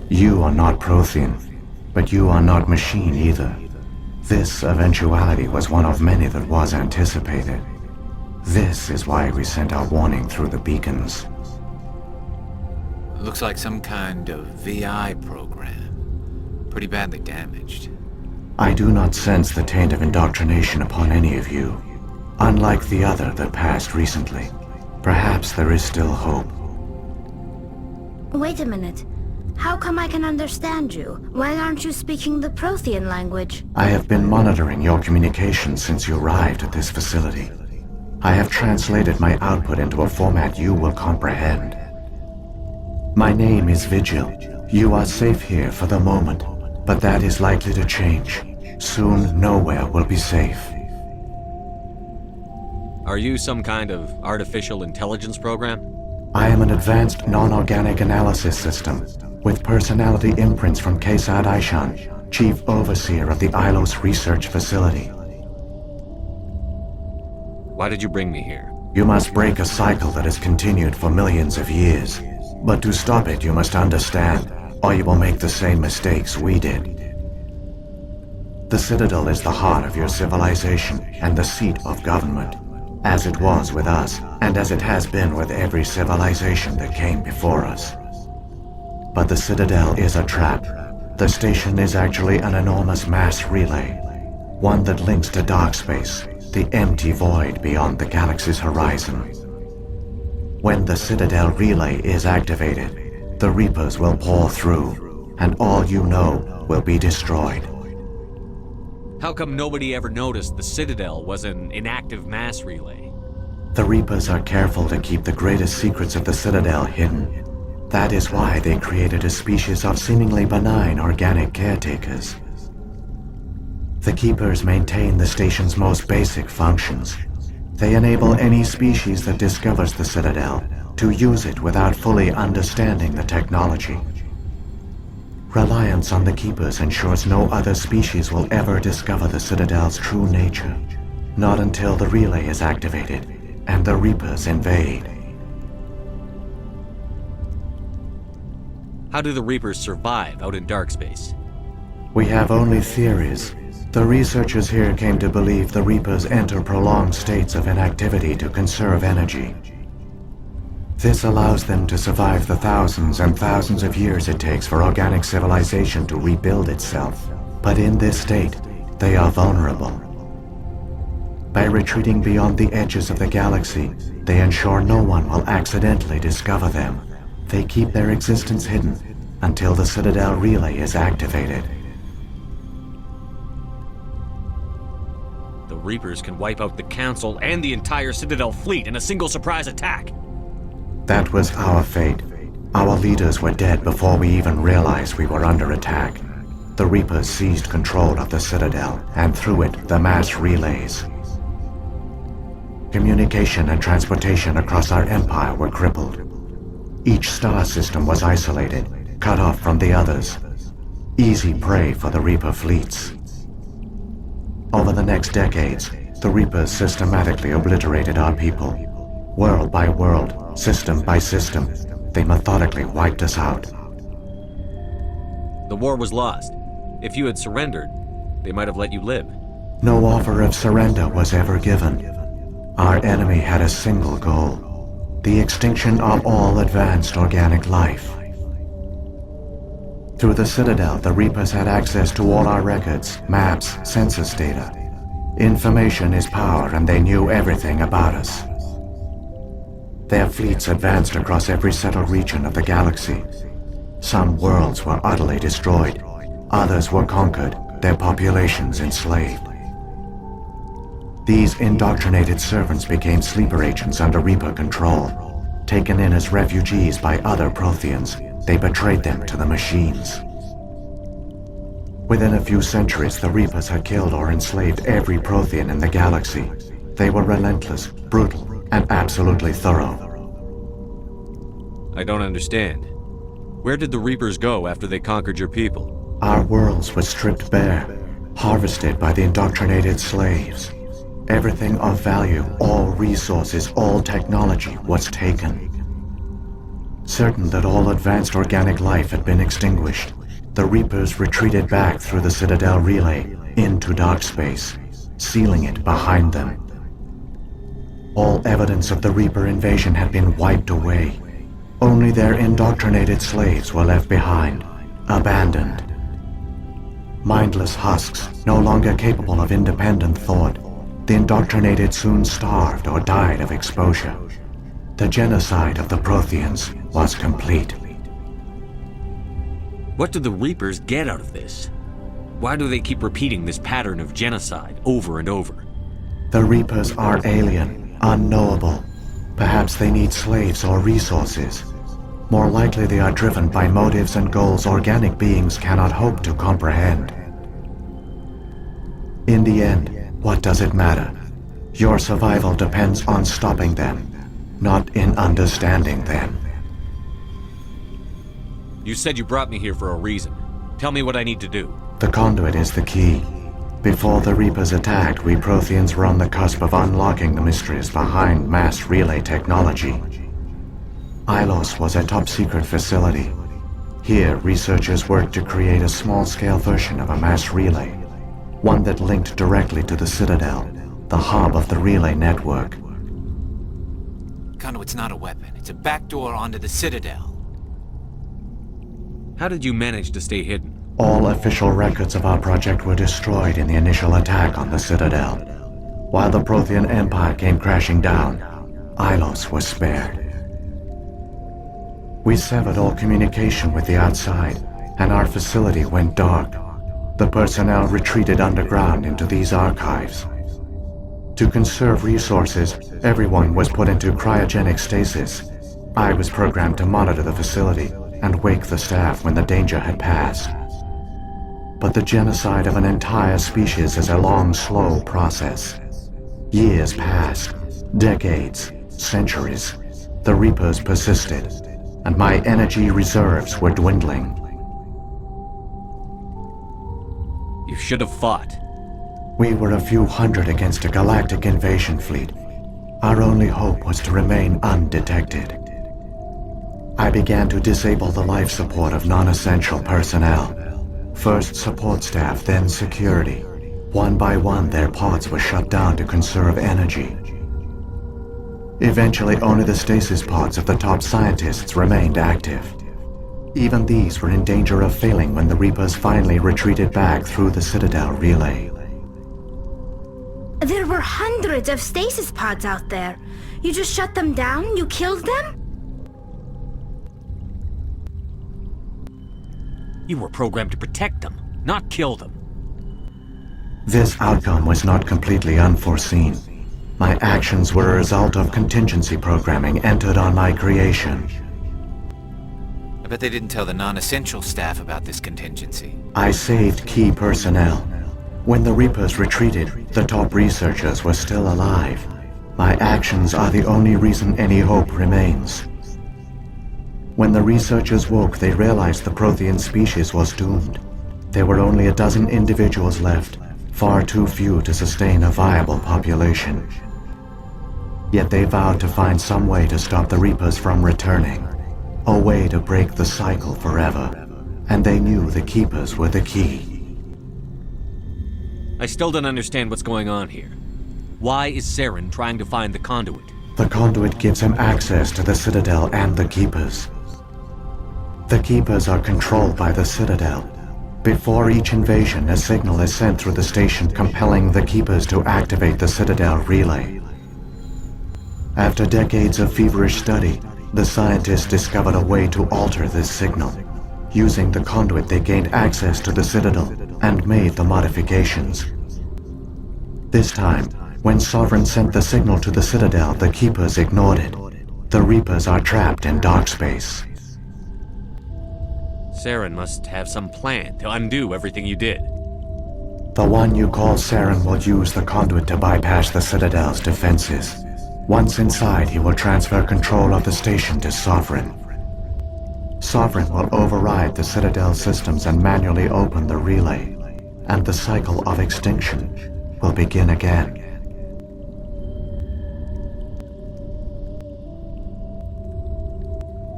You are not Prothean, but you are not machine either. This eventuality was one of many that was anticipated. This is why we sent our warning through the beacons. Looks like some kind of VI program. Pretty badly damaged. I do not sense the taint of indoctrination upon any of you. Unlike the other that passed recently. Perhaps there is still hope. Wait a minute. How come I can understand you? Why aren't you speaking the Prothean language? I have been monitoring your communications since you arrived at this facility. I have translated my output into a format you will comprehend. My name is Vigil. You are safe here for the moment, but that is likely to change. Soon, nowhere will be safe. Are you some kind of artificial intelligence program? I am an advanced non-organic analysis system, with personality imprints from Kesad Aishan, Chief Overseer of the Ilos Research Facility. Why did you bring me here? You must break a cycle that has continued for millions of years. But to stop it, you must understand, or you will make the same mistakes we did. The Citadel is the heart of your civilization and the seat of government, as it was with us, and as it has been with every civilization that came before us. But the Citadel is a trap. The station is actually an enormous mass relay, one that links to dark space, the empty void beyond the galaxy's horizon. When the Citadel relay is activated, the Reapers will pour through, and all you know will be destroyed. How come nobody ever noticed the Citadel was an inactive mass relay? The Reapers are careful to keep the greatest secrets of the Citadel hidden. That is why they created a species of seemingly benign organic caretakers. The Keepers maintain the station's most basic functions. They enable any species that discovers the Citadel to use it without fully understanding the technology. Reliance on the Keepers ensures no other species will ever discover the Citadel's true nature. Not until the relay is activated and the Reapers invade. How do the Reapers survive out in dark space? We have only theories. The researchers here came to believe the Reapers enter prolonged states of inactivity to conserve energy. This allows them to survive the thousands and thousands of years it takes for organic civilization to rebuild itself. But in this state, they are vulnerable. By retreating beyond the edges of the galaxy, they ensure no one will accidentally discover them. They keep their existence hidden until the Citadel relay is activated. The Reapers can wipe out the Council and the entire Citadel fleet in a single surprise attack. That was our fate. Our leaders were dead before we even realized we were under attack. The Reapers seized control of the Citadel, and through it, the mass relays. Communication and transportation across our empire were crippled. Each star system was isolated, cut off from the others. Easy prey for the Reaper fleets. Over the next decades, the Reapers systematically obliterated our people. World by world, system by system, they methodically wiped us out. The war was lost. If you had surrendered, they might have let you live. No offer of surrender was ever given. Our enemy had a single goal: the extinction of all advanced organic life. Through the Citadel, the Reapers had access to all our records, maps, census data. Information is power, and they knew everything about us. Their fleets advanced across every settled region of the galaxy. Some worlds were utterly destroyed. Others were conquered, their populations enslaved. These indoctrinated servants became sleeper agents under Reaper control. Taken in as refugees by other Protheans, they betrayed them to the machines. Within a few centuries, the Reapers had killed or enslaved every Prothean in the galaxy. They were relentless, brutal, and absolutely thorough. I don't understand. Where did the Reapers go after they conquered your people? Our worlds were stripped bare, harvested by the indoctrinated slaves. Everything of value, all resources, all technology was taken. Certain that all advanced organic life had been extinguished, the Reapers retreated back through the Citadel relay into dark space, sealing it behind them. All evidence of the Reaper invasion had been wiped away. Only their indoctrinated slaves were left behind, abandoned. Mindless husks, no longer capable of independent thought, the indoctrinated soon starved or died of exposure. The genocide of the Protheans was complete. What do the Reapers get out of this? Why do they keep repeating this pattern of genocide over and over? The Reapers are alien, unknowable. Perhaps they need slaves or resources. More likely they are driven by motives and goals organic beings cannot hope to comprehend. In the end, what does it matter? Your survival depends on stopping them, not in understanding them. You said you brought me here for a reason. Tell me what I need to do. The Conduit is the key. Before the Reapers attacked, we Protheans were on the cusp of unlocking the mysteries behind mass relay technology. Ilos was a top-secret facility. Here, researchers worked to create a small-scale version of a mass relay, one that linked directly to the Citadel, the hub of the relay network. Conduit's not a weapon. It's a backdoor onto the Citadel. How did you manage to stay hidden? All official records of our project were destroyed in the initial attack on the Citadel. While the Prothean Empire came crashing down, Ilos was spared. We severed all communication with the outside, and our facility went dark. The personnel retreated underground into these archives. To conserve resources, everyone was put into cryogenic stasis. I was programmed to monitor the facility and wake the staff when the danger had passed. But the genocide of an entire species is a long, slow process. Years passed, decades, centuries. The Reapers persisted, and my energy reserves were dwindling. You should have fought. We were a few hundred against a galactic invasion fleet. Our only hope was to remain undetected. I began to disable the life support of non-essential personnel. First support staff, then security. One by one, their pods were shut down to conserve energy. Eventually, only the stasis pods of the top scientists remained active. Even these were in danger of failing when the Reapers finally retreated back through the Citadel relay. There were hundreds of stasis pods out there. You just shut them down? You killed them? You were programmed to protect them, not kill them. This outcome was not completely unforeseen. My actions were a result of contingency programming entered on my creation. I bet they didn't tell the non-essential staff about this contingency. I saved key personnel. When the Reapers retreated, the top researchers were still alive. My actions are the only reason any hope remains. When the researchers woke, they realized the Prothean species was doomed. There were only a dozen individuals left, far too few to sustain a viable population. Yet they vowed to find some way to stop the Reapers from returning, a way to break the cycle forever, and they knew the Keepers were the key. I still don't understand what's going on here. Why is Saren trying to find the Conduit? The Conduit gives him access to the Citadel and the Keepers. The Keepers are controlled by the Citadel. Before each invasion, a signal is sent through the station compelling the Keepers to activate the Citadel relay. After decades of feverish study, the scientists discovered a way to alter this signal. Using the Conduit, they gained access to the Citadel and made the modifications. This time, when Sovereign sent the signal to the Citadel, the Keepers ignored it. The Reapers are trapped in dark space. Saren must have some plan to undo everything you did. The one you call Saren will use the Conduit to bypass the Citadel's defenses. Once inside, he will transfer control of the station to Sovereign. Sovereign will override the Citadel systems and manually open the relay, and the cycle of extinction will begin again.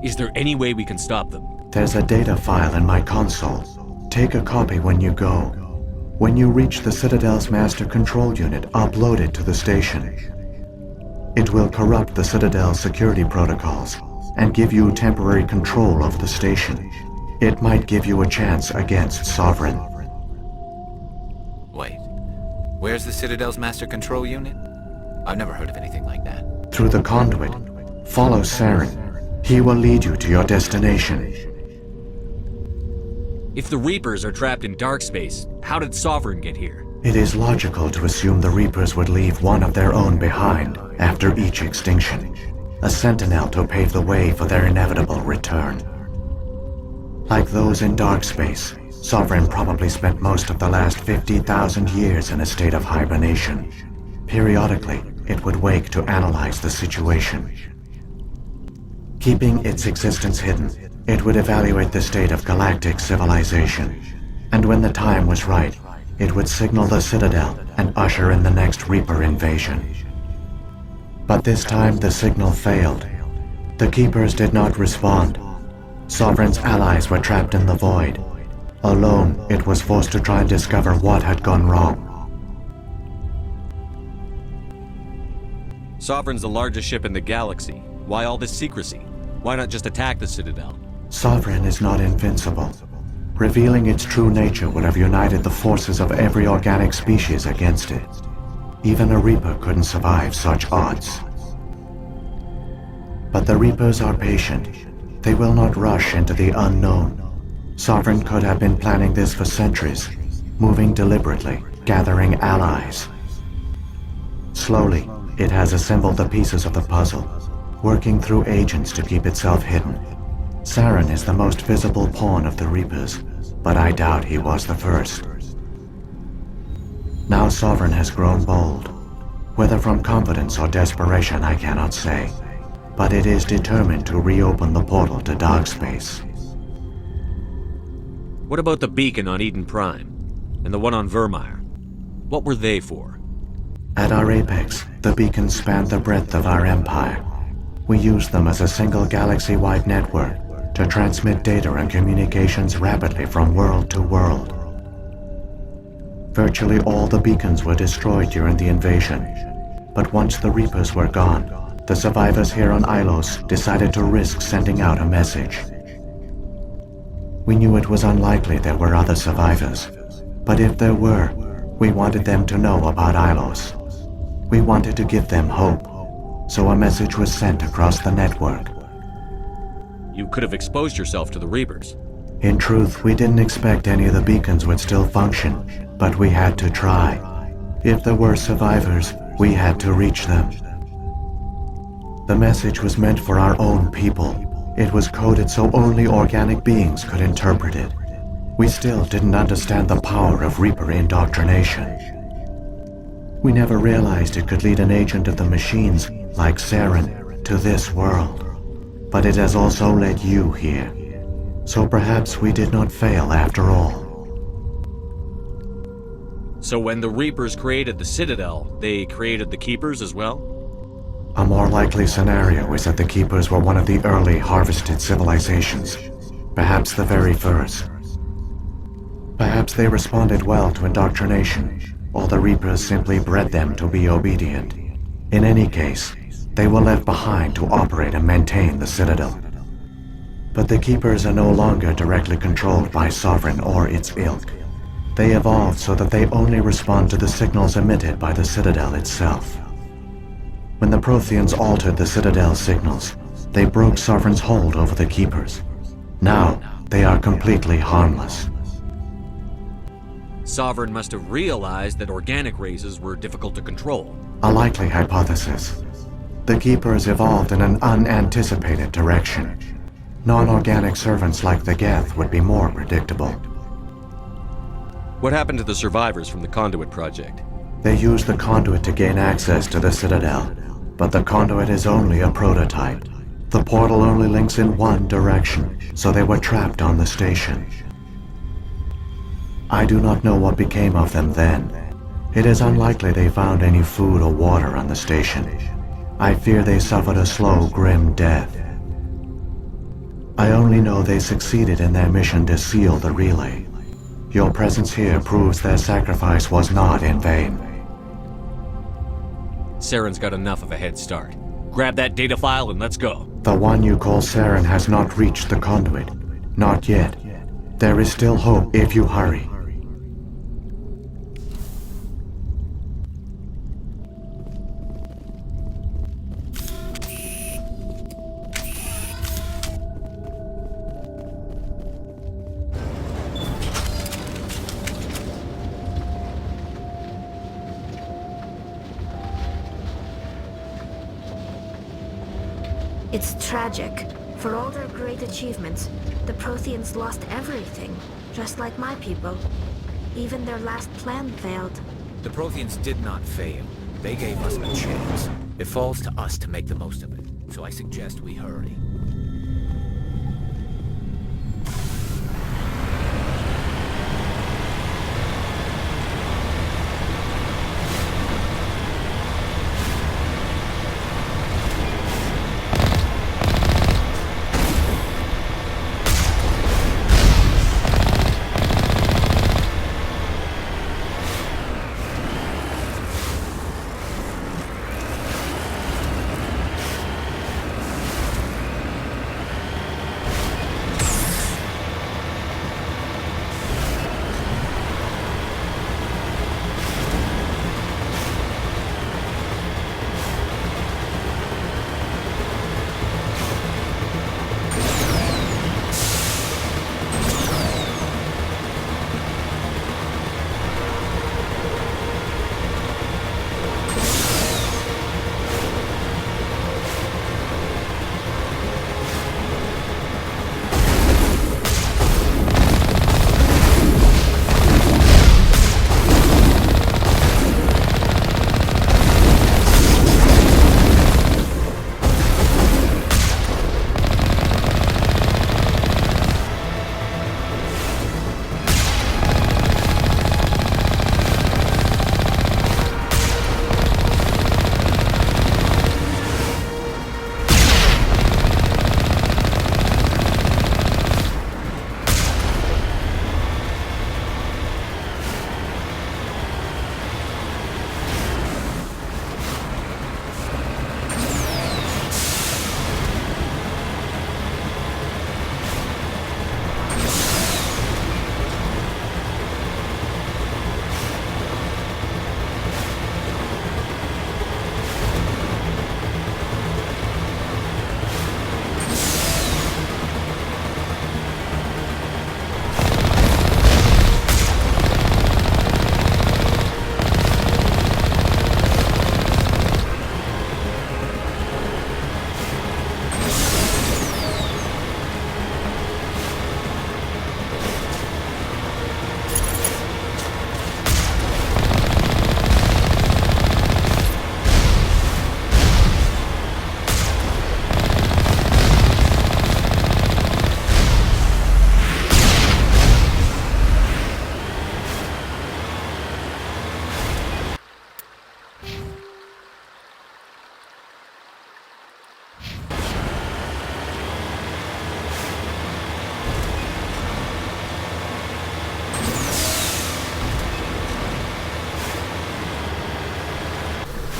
Is there any way we can stop them? There's a data file in my console. Take a copy when you go. When you reach the Citadel's master control unit, upload it to the station. It will corrupt the Citadel's security protocols and give you temporary control of the station. It might give you a chance against Sovereign. Wait. Where's the Citadel's master control unit? I've never heard of anything like that. Through the Conduit, follow Saren. He will lead you to your destination. If the Reapers are trapped in dark space, how did Sovereign get here? It is logical to assume the Reapers would leave one of their own behind after each extinction. A sentinel to pave the way for their inevitable return. Like those in dark space, Sovereign probably spent most of the last 50,000 years in a state of hibernation. Periodically, it would wake to analyze the situation. Keeping its existence hidden, it would evaluate the state of galactic civilization. And when the time was right, it would signal the Citadel and usher in the next Reaper invasion. But this time the signal failed. The Keepers did not respond. Sovereign's allies were trapped in the void. Alone, it was forced to try and discover what had gone wrong. Sovereign's the largest ship in the galaxy. Why all this secrecy? Why not just attack the Citadel? Sovereign is not invincible. Revealing its true nature would have united the forces of every organic species against it. Even a Reaper couldn't survive such odds. But the Reapers are patient. They will not rush into the unknown. Sovereign could have been planning this for centuries, moving deliberately, gathering allies. Slowly, it has assembled the pieces of the puzzle, working through agents to keep itself hidden. Saren is the most visible pawn of the Reapers, but I doubt he was the first. Now Sovereign has grown bold. Whether from confidence or desperation, I cannot say. But it is determined to reopen the portal to dark space. What about the beacon on Eden Prime? And the one on Vermeer? What were they for? At our apex, the beacons spanned the breadth of our empire. We used them as a single galaxy-wide network to transmit data and communications rapidly from world to world. Virtually all the beacons were destroyed during the invasion, but once the Reapers were gone, the survivors here on Ilos decided to risk sending out a message. We knew it was unlikely there were other survivors, but if there were, we wanted them to know about Ilos. We wanted to give them hope, so a message was sent across the network. You could have exposed yourself to the Reapers. In truth, we didn't expect any of the beacons would still function, but we had to try. If there were survivors, we had to reach them. The message was meant for our own people. It was coded so only organic beings could interpret it. We still didn't understand the power of Reaper indoctrination. We never realized it could lead an agent of the machines, like Saren, to this world. But it has also led you here. So perhaps we did not fail after all. So when the Reapers created the Citadel, they created the Keepers as well? A more likely scenario is that the Keepers were one of the early harvested civilizations. Perhaps the very first. Perhaps they responded well to indoctrination, or the Reapers simply bred them to be obedient. In any case, they were left behind to operate and maintain the Citadel. But the Keepers are no longer directly controlled by Sovereign or its ilk. They evolved so that they only respond to the signals emitted by the Citadel itself. When the Protheans altered the Citadel's signals, they broke Sovereign's hold over the Keepers. Now, they are completely harmless. Sovereign must have realized that organic races were difficult to control. A likely hypothesis. The Keepers evolved in an unanticipated direction. Non-organic servants like the Geth would be more predictable. What happened to the survivors from the Conduit project? They used the Conduit to gain access to the Citadel, but the Conduit is only a prototype. The portal only links in one direction, so they were trapped on the station. I do not know what became of them then. It is unlikely they found any food or water on the station. I fear they suffered a slow, grim death. I only know they succeeded in their mission to seal the relay. Your presence here proves their sacrifice was not in vain. Saren's got enough of a head start. Grab that data file and let's go. The one you call Saren has not reached the Conduit. Not yet. There is still hope if you hurry. It's tragic. For all their great achievements, the Protheans lost everything, just like my people. Even their last plan failed. The Protheans did not fail. They gave us a chance. It falls to us to make the most of it. So I suggest we hurry.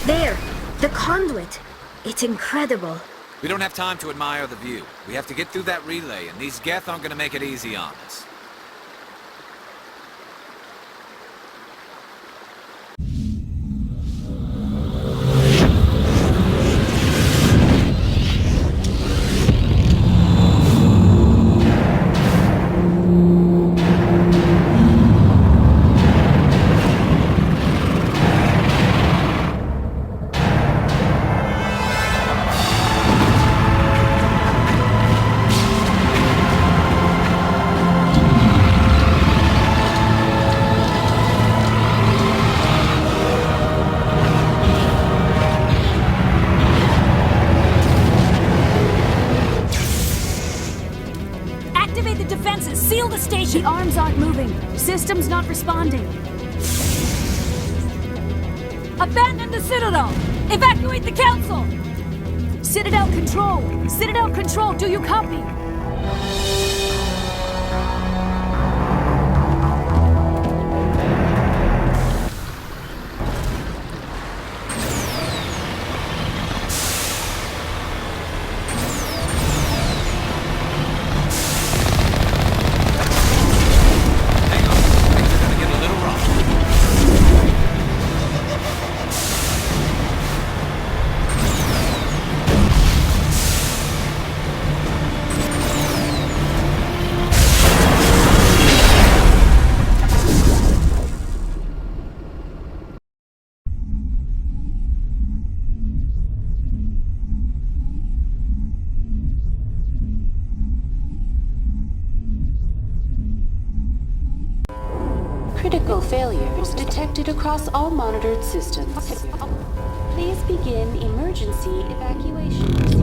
There! The Conduit! It's incredible. We don't have time to admire the view. We have to get through that relay, and these Geth aren't gonna make it easy on us. Seal the station! The arms aren't moving. System's not responding. Abandon the Citadel! Evacuate the Council! Citadel Control! Citadel Control, do you copy? Critical failures detected across all monitored systems. Please begin emergency evacuation.